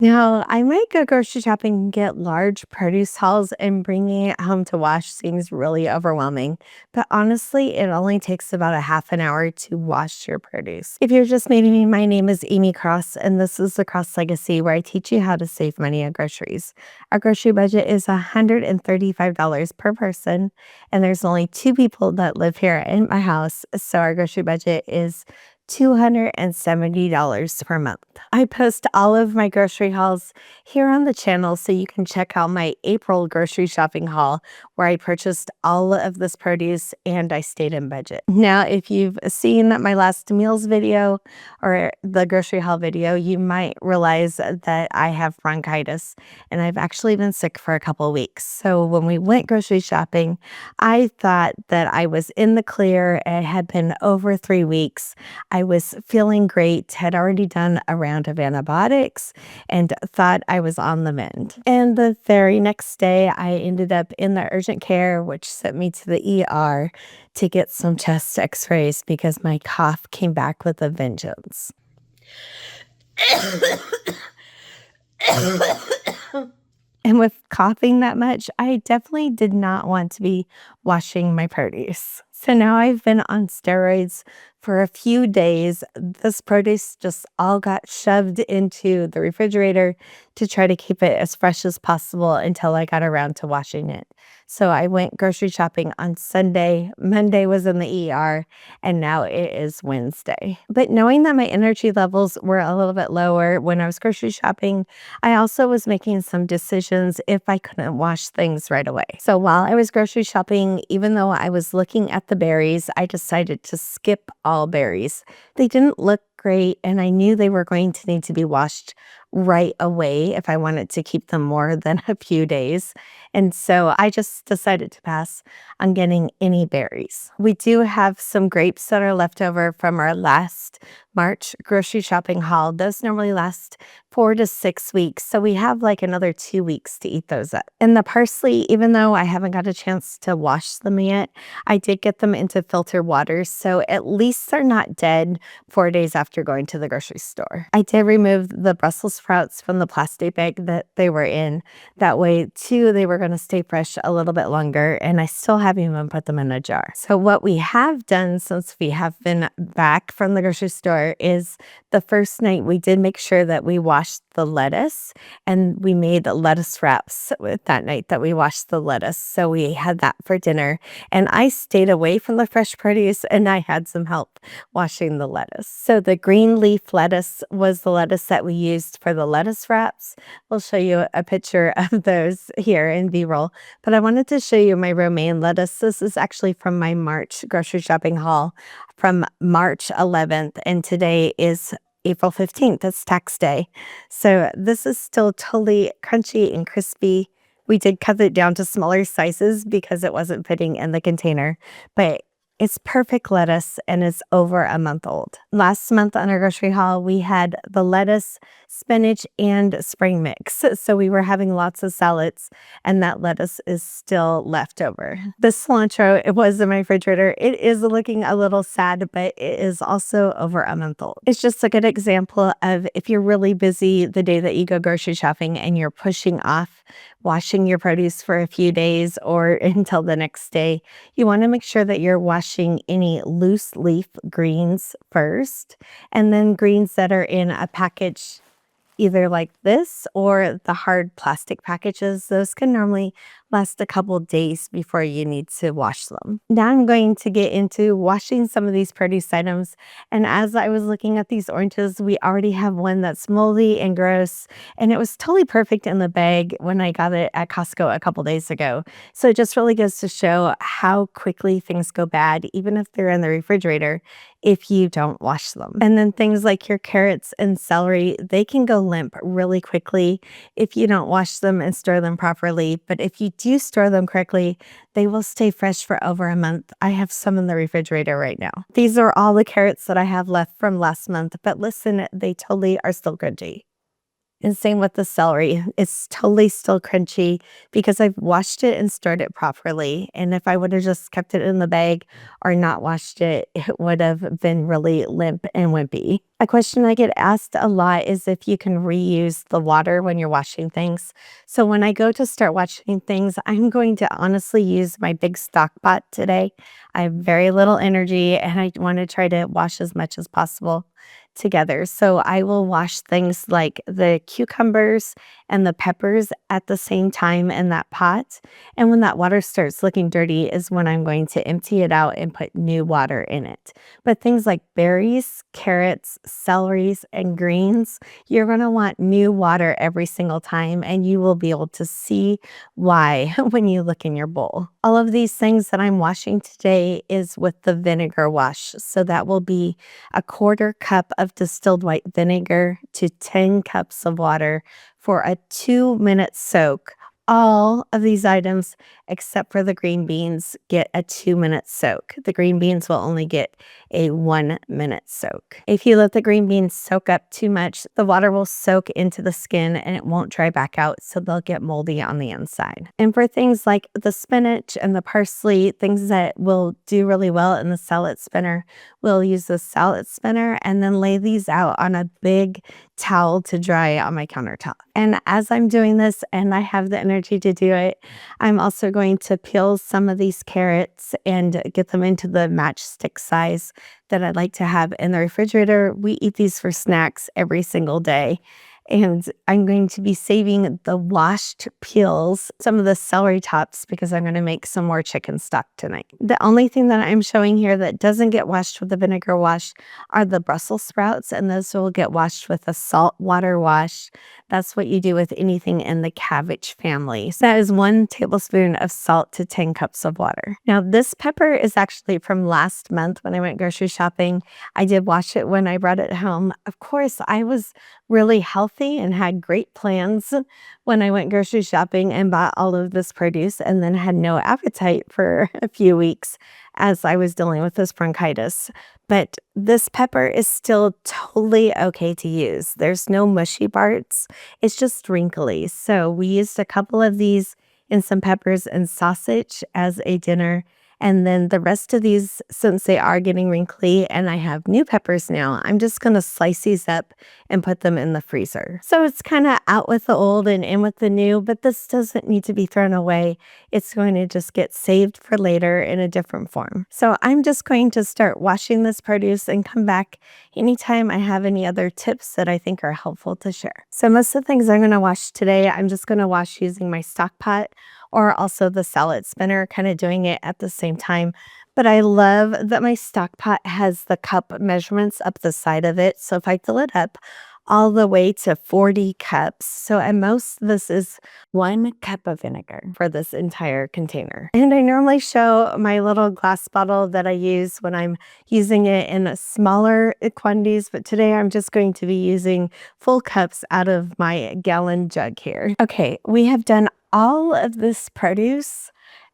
Now, I might go grocery shopping and get large produce hauls, and bringing it home to wash seems really overwhelming. But honestly, it only takes about a half an hour to wash your produce. If you're just meeting me, my name is Amy Cross, and this is the Cross Legacy, where I teach you how to save money on groceries. Our grocery budget is $135 per person, and there's only two people that live here in my house. So our grocery budget is $270 per month. I post all of my grocery hauls here on the channel, so you can check out my April grocery shopping haul where I purchased all of this produce and I stayed in budget. Now, if you've seen my last meals video or the grocery haul video, you might realize that I have bronchitis and I've actually been sick for a couple weeks. So when we went grocery shopping, I thought that I was in the clear. It had been over 3 weeks. I was feeling great, had already done a round of antibiotics, and thought I was on the mend. And the very next day, I ended up in the urgent care, which sent me to the ER to get some chest x-rays because my cough came back with a vengeance. And with coughing that much, I definitely did not want to be washing my produce. So now I've been on steroids for a few days. This produce just all got shoved into the refrigerator to try to keep it as fresh as possible until I got around to washing it. So I went grocery shopping on Sunday. Monday was in the ER, and now it is Wednesday. But knowing that my energy levels were a little bit lower when I was grocery shopping, I also was making some decisions if I couldn't wash things right away. So while I was grocery shopping, even though I was looking at the berries, I decided to skip all berries. They didn't look great, and I knew they were going to need to be washed right away if I wanted to keep them more than a few days. And so I just decided to pass on getting any berries. We do have some grapes that are left over from our last March grocery shopping haul. Those normally last 4 to 6 weeks, so we have like another 2 weeks to eat those up. And the parsley, even though I haven't got a chance to wash them yet, I did get them into filtered water, so at least they're not dead 4 days after going to the grocery store. I did remove the Brussels sprouts from the plastic bag that they were in. That way, too, they were going to stay fresh a little bit longer, and I still haven't even put them in a jar. So what we have done since we have been back from the grocery store is the first night we did make sure that we washed the lettuce, and we made lettuce wraps with that night that we washed the lettuce. So we had that for dinner, and I stayed away from the fresh produce and I had some help washing the lettuce. So the green leaf lettuce was the lettuce that we used for the lettuce wraps. We'll show you a picture of those here in B-roll, but I wanted to show you my romaine lettuce. This is actually from my March grocery shopping haul from March 11th, and today is April 15th. It's tax day. So this is still totally crunchy and crispy. We did cut it down to smaller sizes because it wasn't fitting in the container, but it's perfect lettuce and it's over a month old. Last month on our grocery haul, we had the lettuce, spinach, and spring mix. So we were having lots of salads, and that lettuce is still left over. The cilantro, it was in my refrigerator. It is looking a little sad, but it is also over a month old. It's just a good example of if you're really busy the day that you go grocery shopping and you're pushing off washing your produce for a few days or until the next day, you want to make sure that you're washing any loose leaf greens first, and then greens that are in a package either like this or the hard plastic packages. Those can normally last a couple days before you need to wash them. Now I'm going to get into washing some of these produce items. And as I was looking at these oranges, we already have one that's moldy and gross, and it was totally perfect in the bag when I got it at Costco a couple days ago. So it just really goes to show how quickly things go bad, even if they're in the refrigerator, if you don't wash them. And then things like your carrots and celery, they can go limp really quickly if you don't wash them and store them properly. But if you do store them correctly, they will stay fresh for over a month. I have some in the refrigerator right now. These are all the carrots that I have left from last month, but listen, they totally are still crunchy. And same with the celery. It's totally still crunchy because I've washed it and stored it properly. And if I would have just kept it in the bag or not washed it, it would have been really limp and wimpy. A question I get asked a lot is if you can reuse the water when you're washing things. So when I go to start washing things, I'm going to honestly use my big stock pot today. I have very little energy and I want to try to wash as much as possible together. So I will wash things like the cucumbers and the peppers at the same time in that pot. And when that water starts looking dirty is when I'm going to empty it out and put new water in it. But things like berries, carrots, celeries, and greens, you're going to want new water every single time, and you will be able to see why when you look in your bowl. All of these things that I'm washing today is with the vinegar wash. So that will be a 1/4 cup of distilled white vinegar to 10 cups of water for a 2-minute soak. All of these items, except for the green beans, get a 2-minute soak. The green beans will only get a 1-minute soak. If you let the green beans soak up too much, the water will soak into the skin and it won't dry back out, so they'll get moldy on the inside. And for things like the spinach and the parsley, things that will do really well in the salad spinner, we'll use the salad spinner and then lay these out on a big towel to dry on my countertop. And as I'm doing this and I have the energy to do it, I'm also going to peel some of these carrots and get them into the matchstick size that I'd like to have in the refrigerator. We eat these for snacks every single day. And I'm going to be saving the washed peels, some of the celery tops, because I'm going to make some more chicken stock tonight. The only thing that I'm showing here that doesn't get washed with the vinegar wash are the Brussels sprouts, and those will get washed with a salt water wash. That's what you do with anything in the cabbage family. So that is 1 tablespoon of salt to 10 cups of water. Now, this pepper is actually from last month when I went grocery shopping. I did wash it when I brought it home. Of course, I was really healthy and had great plans when I went grocery shopping and bought all of this produce and then had no appetite for a few weeks as I was dealing with this bronchitis. But this pepper is still totally okay to use. There's no mushy parts. It's just wrinkly. So we used a couple of these in some peppers and sausage as a dinner. And then the rest of these, since they are getting wrinkly and I have new peppers now, I'm just going to slice these up and put them in the freezer. So it's kind of out with the old and in with the new, but this doesn't need to be thrown away. It's going to just get saved for later in a different form. So I'm just going to start washing this produce and come back anytime I have any other tips that I think are helpful to share. So most of the things I'm going to wash today, I'm just going to wash using my stock pot or also the salad spinner, kind of doing it at the same time. But I love that my stock pot has the cup measurements up the side of it. So if I fill it up all the way to 40 cups. So at most, this is 1 cup of vinegar for this entire container. And I normally show my little glass bottle that I use when I'm using it in smaller quantities, but today I'm just going to be using full cups out of my gallon jug here. Okay, we have done all of this produce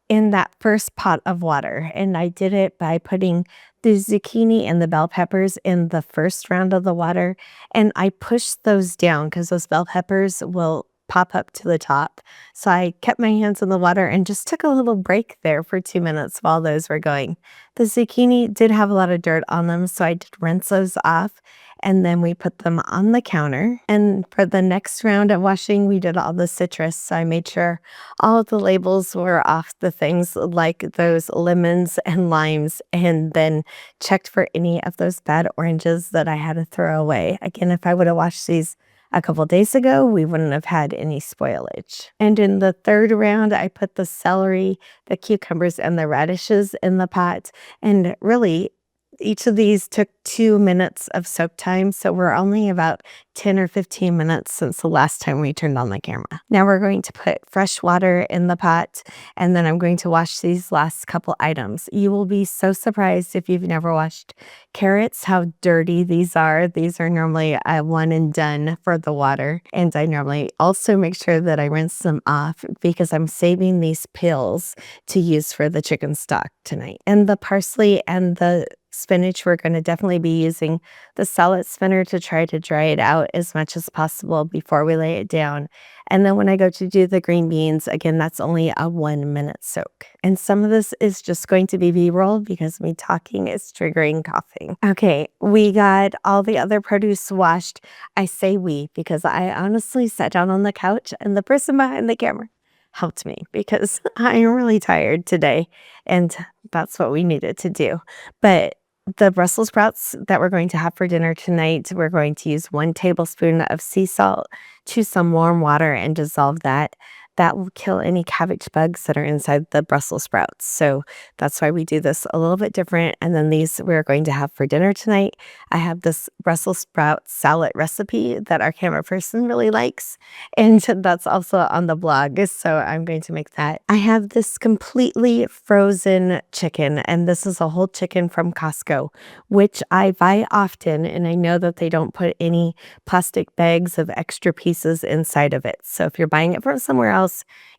in that first pot of water, and I did it by putting the zucchini and the bell peppers in the first round of the water, and I pushed those down because those bell peppers will pop up to the top. So I kept my hands in the water and just took a little break there for 2 minutes while those were going. The zucchini did have a lot of dirt on them, so I did rinse those off. And then we put them on the counter. And for the next round of washing, we did all the citrus. So I made sure all of the labels were off the things like those lemons and limes, and then checked for any of those bad oranges that I had to throw away. Again, if I would have washed these a couple days ago, we wouldn't have had any spoilage. And in the third round, I put the celery, the cucumbers, and the radishes in the pot. And really, each of these took 2 minutes of soak time, so we're only about 10 or 15 minutes since the last time we turned on the camera. Now we're going to put fresh water in the pot, and then I'm going to wash these last couple items. You will be so surprised if you've never washed carrots, how dirty these are. These are normally a one and done for the water, and I normally also make sure that I rinse them off because I'm saving these peels to use for the chicken stock tonight. And the parsley and the spinach, we're going to definitely be using the salad spinner to try to dry it out as much as possible before we lay it down. And then when I go to do the green beans, again, that's only a 1-minute soak. And some of this is just going to be B-roll because me talking is triggering coughing. Okay, we got all the other produce washed. I say we because I honestly sat down on the couch and the person behind the camera helped me because I am really tired today and that's what we needed to do. But the Brussels sprouts that we're going to have for dinner tonight, we're going to use 1 tablespoon of sea salt to some warm water and dissolve that. That will kill any cabbage bugs that are inside the Brussels sprouts. So that's why we do this a little bit different. And then these we're going to have for dinner tonight. I have this Brussels sprout salad recipe that our camera person really likes. And that's also on the blog. So I'm going to make that. I have this completely frozen chicken, and this is a whole chicken from Costco, which I buy often. And I know that they don't put any plastic bags of extra pieces inside of it. So if you're buying it from somewhere else,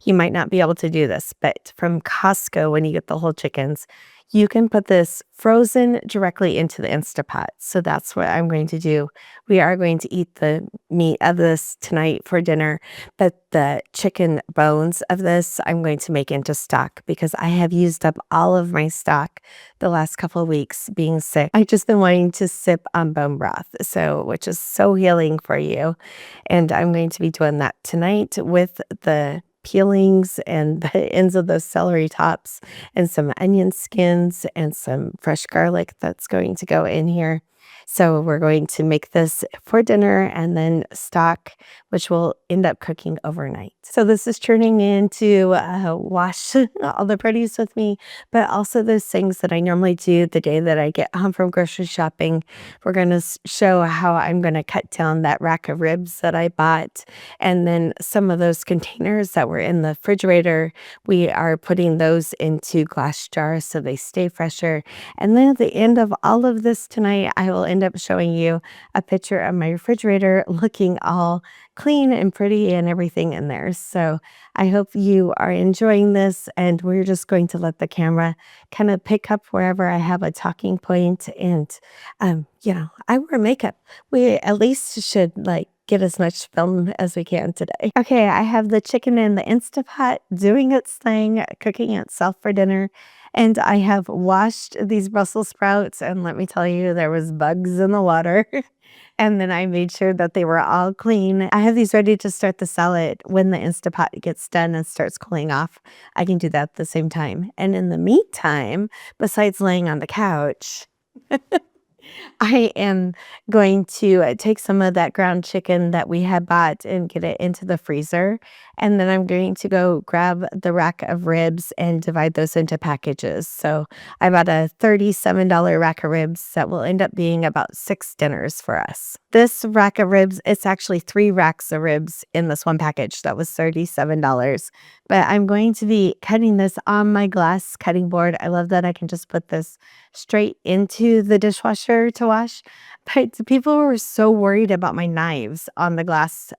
you might not be able to do this. But from Costco, when you get the whole chickens, you can put this frozen directly into the Instapot. So that's what I'm going to do. We are going to eat the meat of this tonight for dinner, but the chicken bones of this I'm going to make into stock because I have used up all of my stock the last couple of weeks being sick. I've just been wanting to sip on bone broth, which is so healing for you. And I'm going to be doing that tonight with the peelings and the ends of those celery tops and some onion skins and some fresh garlic that's going to go in here. So we're going to make this for dinner and then stock, which will end up cooking overnight. So this is turning into wash all the produce with me, but also those things that I normally do the day that I get home from grocery shopping. We're going to show how I'm going to cut down that rack of ribs that I bought. And then some of those containers that were in the refrigerator, we are putting those into glass jars so they stay fresher. And then at the end of all of this tonight, I will end up showing you a picture of my refrigerator looking all clean and pretty and everything in there. So I hope you are enjoying this, and we're just going to let the camera kind of pick up wherever I have a talking point. And, I wear makeup. We at least should get as much film as we can today. Okay, I have the chicken in the Instapot doing its thing, cooking itself for dinner. And I have washed these Brussels sprouts, and let me tell you, there was bugs in the water. And then I made sure that they were all clean. I have these ready to start the salad when the Instapot gets done and starts cooling off. I can do that at the same time. And in the meantime, besides laying on the couch, I am going to take some of that ground chicken that we had bought and get it into the freezer. And then I'm going to go grab the rack of ribs and divide those into packages. So I bought a $37 rack of ribs that will end up being about 6 dinners for us. This rack of ribs, it's actually 3 racks of ribs in this one package. That was $37. But I'm going to be cutting this on my glass cutting board. I love that I can just put this straight into the dishwasher to wash. But people were so worried about my knives on the glass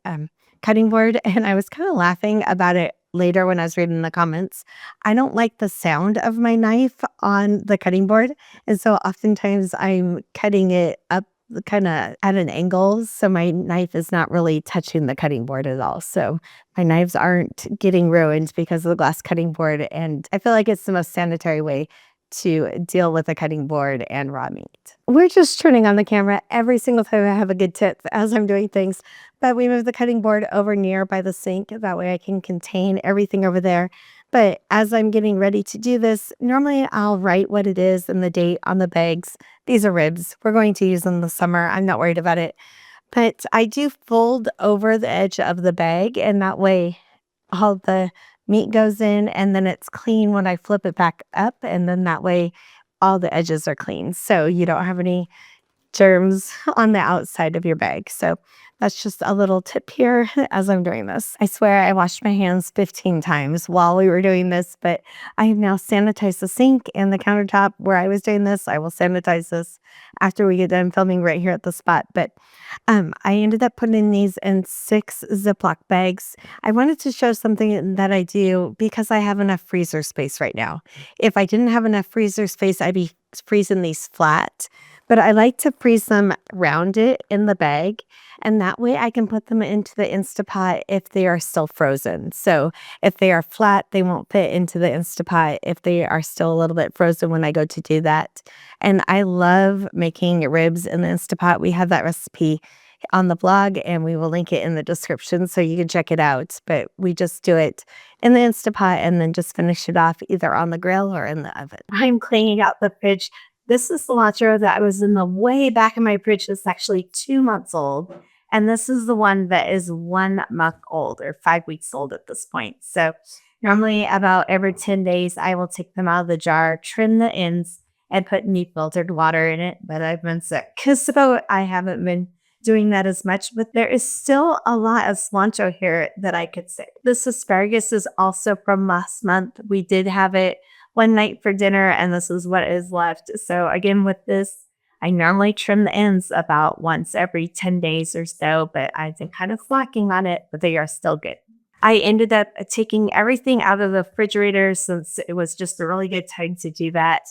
cutting board, and I was kind of laughing about it later when I was reading the comments. I don't like the sound of my knife on the cutting board, and so oftentimes I'm cutting it up kind of at an angle, so my knife is not really touching the cutting board at all. So my knives aren't getting ruined because of the glass cutting board, and I feel like it's the most sanitary way to deal with a cutting board and raw meat. We're just turning on the camera every single time I have a good tip as I'm doing things, but we move the cutting board over near by the sink. That way I can contain everything over there. But as I'm getting ready to do this, normally I'll write what it is and the date on the bags. These are ribs. We're going to use them this summer. I'm not worried about it. But I do fold over the edge of the bag, and that way all the meat goes in and then it's clean when I flip it back up, and then that way all the edges are clean. So you don't have any germs on the outside of your bag. So That's just a little tip here as I'm doing this. I swear I washed my hands 15 times while we were doing this, but I have now sanitized the sink and the countertop where I was doing this. I will sanitize this after we get done filming right here at the spot. But I ended up putting these in 6 Ziploc bags. I wanted to show something that I do because I have enough freezer space right now. If I didn't have enough freezer space, I'd be freezing these flat. But I like to freeze them rounded in the bag, and that way I can put them into the Instapot if they are still frozen. So if they are flat, they won't fit into the Instapot if they are still a little bit frozen when I go to do that. And I love making ribs in the Instapot. We have that recipe on the blog and we will link it in the description so you can check it out. But we just do it in the Instapot and then just finish it off either on the grill or in the oven. I'm cleaning out the fridge. This is cilantro that was in the way back in my fridge. It's actually 2 months old. And this is the one that is 1 month old or 5 weeks old at this point. So normally about every 10 days, I will take them out of the jar, trim the ends, and put new filtered water in it. But I've been sick, so I haven't been doing that as much. But there is still a lot of cilantro here that I could say. This asparagus is also from last month. We did have it one night for dinner, and this is what is left. So again, with this, I normally trim the ends about once every 10 days or so, but I've been kind of slacking on it, but they are still good. I ended up taking everything out of the refrigerator since it was just a really good time to do that.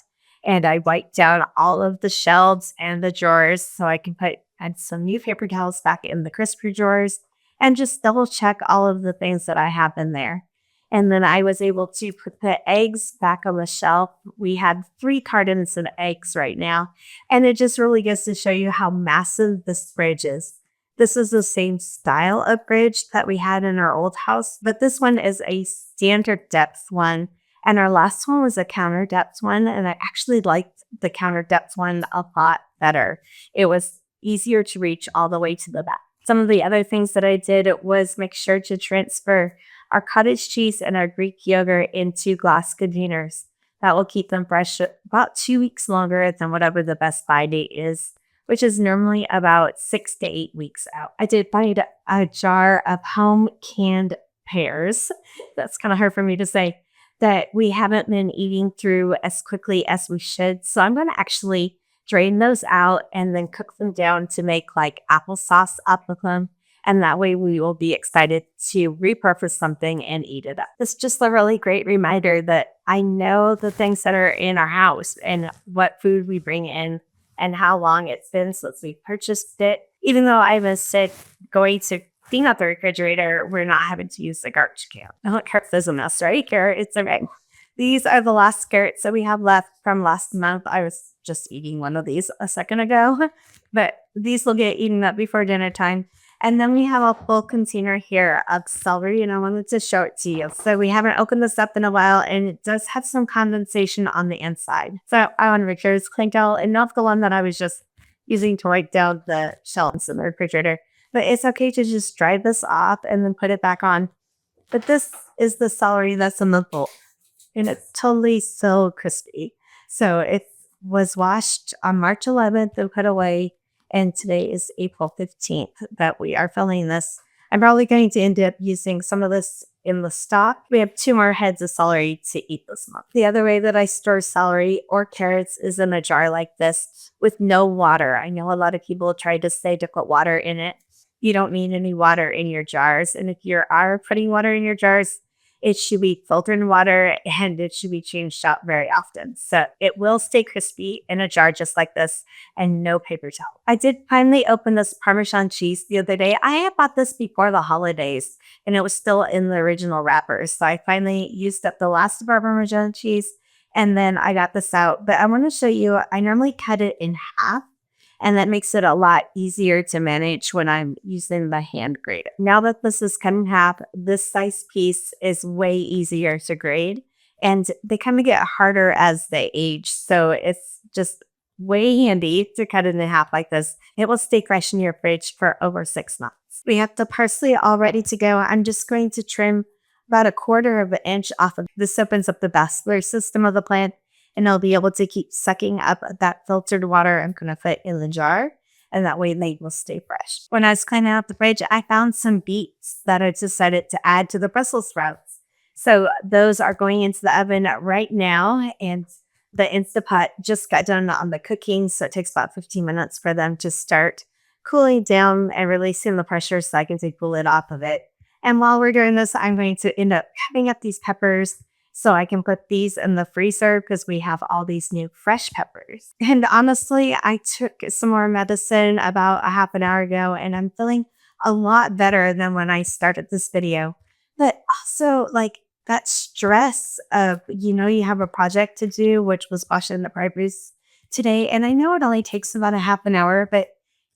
And I wiped down all of the shelves and the drawers so I can add some new paper towels back in the crisper drawers and just double check all of the things that I have in there. And then I was able to put the eggs back on the shelf. We had 3 cartons of eggs right now. And it just really gets to show you how massive this fridge is. This is the same style of fridge that we had in our old house, but this one is a standard depth one. And our last one was a counter depth one. And I actually liked the counter depth one a lot better. It was easier to reach all the way to the back. Some of the other things that I did was make sure to transfer our cottage cheese and our Greek yogurt into glass containers. That will keep them fresh about 2 weeks longer than whatever the best buy date is, which is normally about 6 to 8 weeks out. I did find a jar of home canned pears. That's kind of hard for me to say, that we haven't been eating through as quickly as we should. So I'm going to actually drain those out and then cook them down to make like applesauce up with them. And that way we will be excited to repurpose something and eat it up. It's just a really great reminder that I know the things that are in our house and what food we bring in and how long it's been since we purchased it. Even though I was sick going to clean out the refrigerator, we're not having to use the garbage can. I don't care if there's a mess, right? Carrot, it's okay. These are the last carrots that we have left from last month. I was just eating one of these a second ago, but these will get eaten up before dinner time. And then we have a full container here of celery, and I wanted to show it to you. So we haven't opened this up in a while, and it does have some condensation on the inside. So I want to make sure it's cleaned out, and not the one that I was just using to wipe down the shelves in the refrigerator. But it's okay to just dry this off and then put it back on. But this is the celery that's in the bowl, and it's totally so crispy. So it was washed on March 11th and put away. And today is April 15th that we are filming this. I'm probably going to end up using some of this in the stock. We have 2 more heads of celery to eat this month. The other way that I store celery or carrots is in a jar like this with no water. I know a lot of people try to say to put water in it. You don't need any water in your jars. And if you are putting water in your jars, it should be filtered water and it should be changed out very often. So it will stay crispy in a jar just like this and no paper towel. I did finally open this Parmesan cheese the other day. I had bought this before the holidays and it was still in the original wrapper. So I finally used up the last of our Parmesan cheese and then I got this out. But I want to show you, I normally cut it in half. And that makes it a lot easier to manage when I'm using the hand grater. Now that this is cut in half, this size piece is way easier to grade. And they kind of get harder as they age. So it's just way handy to cut it in half like this. It will stay fresh in your fridge for over 6 months. We have the parsley all ready to go. I'm just going to trim about 1/4 of an inch off of this. Opens up the vascular system of the plant. And I'll be able to keep sucking up that filtered water I'm going to put in the jar. and that way they will stay fresh. When I was cleaning out the fridge, I found some beets that I decided to add to the Brussels sprouts. So those are going into the oven right now, and the Instapot just got done on the cooking, so it takes about 15 minutes for them to start cooling down and releasing the pressure so I can take the lid off of it. And while we're doing this, I'm going to end up cutting up these peppers so I can put these in the freezer because we have all these new fresh peppers. And honestly, I took some more medicine about a half an hour ago, and I'm feeling a lot better than when I started this video. But also, like, that stress of, you have a project to do, which was washing the produce today. And I know it only takes about a half an hour, but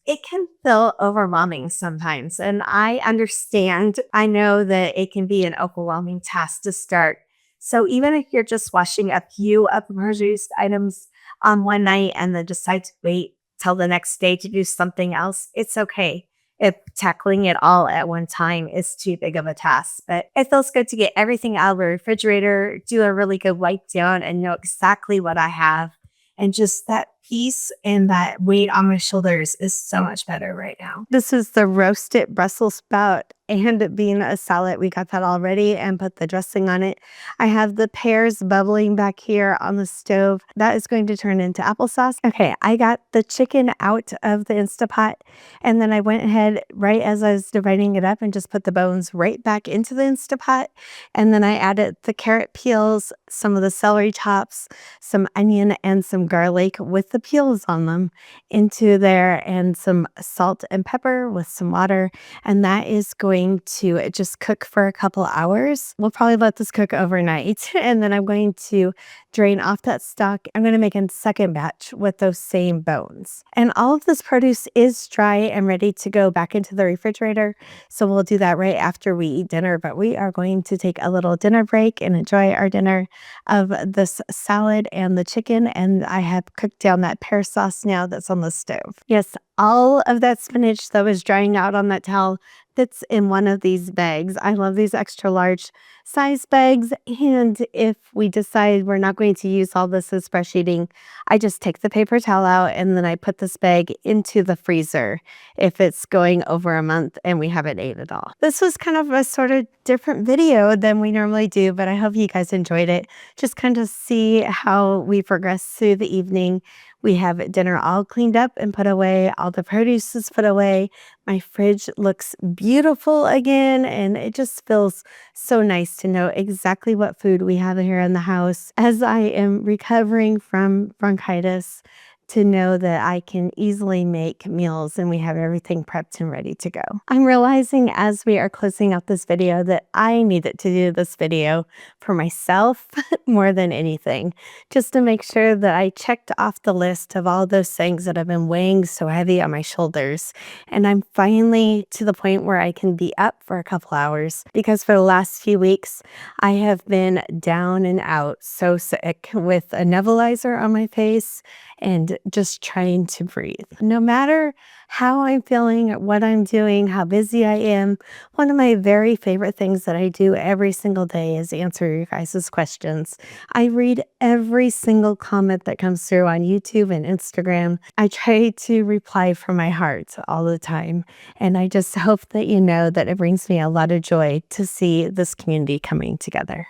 it can feel overwhelming sometimes. And I understand. I know that it can be an overwhelming task to start. So even if you're just washing a few of the produced items on one night and then decide to wait till the next day to do something else, it's okay if tackling it all at one time is too big of a task. But it feels good to get everything out of the refrigerator, do a really good wipe down, and know exactly what I have. And just that peace and that weight on my shoulders is so much better right now. This is the roasted Brussels sprout and being a salad. We got that all ready and put the dressing on it. I have the pears bubbling back here on the stove. That is going to turn into applesauce. Okay, I got the chicken out of the Instapot, and then I went ahead right as I was dividing it up and just put the bones right back into the Instapot. And then I added the carrot peels, some of the celery tops, some onion, and some garlic with the peels on them into there, and some salt and pepper with some water. And that is going to just cook for a couple hours. We'll probably let this cook overnight. And then I'm going to drain off that stock. I'm going to make a second batch with those same bones. And all of this produce is dry and ready to go back into the refrigerator. So we'll do that right after we eat dinner. But we are going to take a little dinner break and enjoy our dinner of this salad and the chicken. And I have cooked down that pear sauce now that's on the stove. Yes, all of that spinach that was drying out on that towel fits in one of these bags. I love these extra large size bags. And if we decide we're not going to use all this as fresh eating, I just take the paper towel out and then I put this bag into the freezer if it's going over a month and we haven't ate it all. This was kind of a sort of different video than we normally do, but I hope you guys enjoyed it. Just kind of see how we progress through the evening. We have dinner all cleaned up and put away. All the produce is put away. My fridge looks beautiful again, and it just feels so nice to know exactly what food we have here in the house. As I am recovering from bronchitis, to know that I can easily make meals and we have everything prepped and ready to go. I'm realizing as we are closing out this video that I needed to do this video for myself more than anything, just to make sure that I checked off the list of all those things that have been weighing so heavy on my shoulders. And I'm finally to the point where I can be up for a couple hours, because for the last few weeks, I have been down and out, so sick, with a nebulizer on my face and just trying to breathe. No matter how I'm feeling, what I'm doing, how busy I am, one of my very favorite things that I do every single day is answer your guys' questions. I read every single comment that comes through on YouTube and Instagram. I try to reply from my heart all the time. And I just hope that you know that it brings me a lot of joy to see this community coming together.